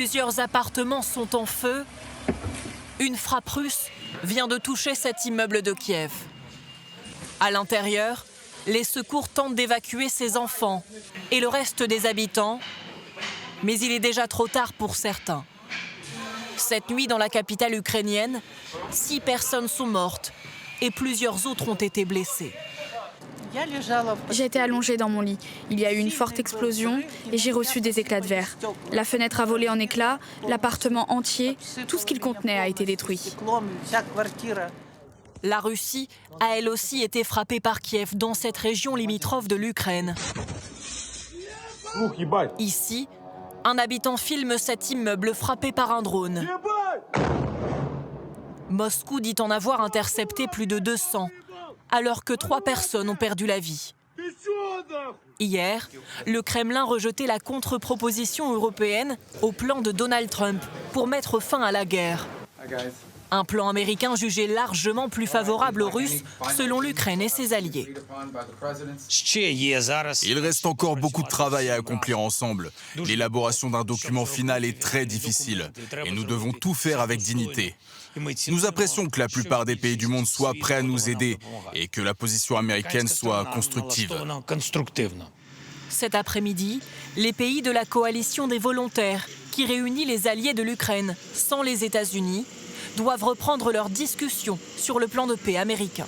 Plusieurs appartements sont en feu. Une frappe russe vient de toucher cet immeuble de Kiev. À l'intérieur, les secours tentent d'évacuer ces enfants et le reste des habitants. Mais il est déjà trop tard pour certains. Cette nuit, dans la capitale ukrainienne, 6 personnes sont mortes et plusieurs autres ont été blessées. J'ai été allongée dans mon lit. Il y a eu une forte explosion et j'ai reçu des éclats de verre. La fenêtre a volé en éclats, l'appartement entier, tout ce qu'il contenait a été détruit. La Russie a elle aussi été frappée par Kiev, dans cette région limitrophe de l'Ukraine. Ici, un habitant filme cet immeuble frappé par un drone. Moscou dit en avoir intercepté plus de 200, alors que 3 personnes ont perdu la vie. Hier, le Kremlin rejetait la contre-proposition européenne au plan de Donald Trump pour mettre fin à la guerre. Un plan américain jugé largement plus favorable aux Russes, selon l'Ukraine et ses alliés. Il reste encore beaucoup de travail à accomplir ensemble. L'élaboration d'un document final est très difficile et nous devons tout faire avec dignité. Nous apprécions que la plupart des pays du monde soient prêts à nous aider et que la position américaine soit constructive. Cet après-midi, les pays de la coalition des volontaires, qui réunit les alliés de l'Ukraine sans les États-Unis, doivent reprendre leurs discussions sur le plan de paix américain.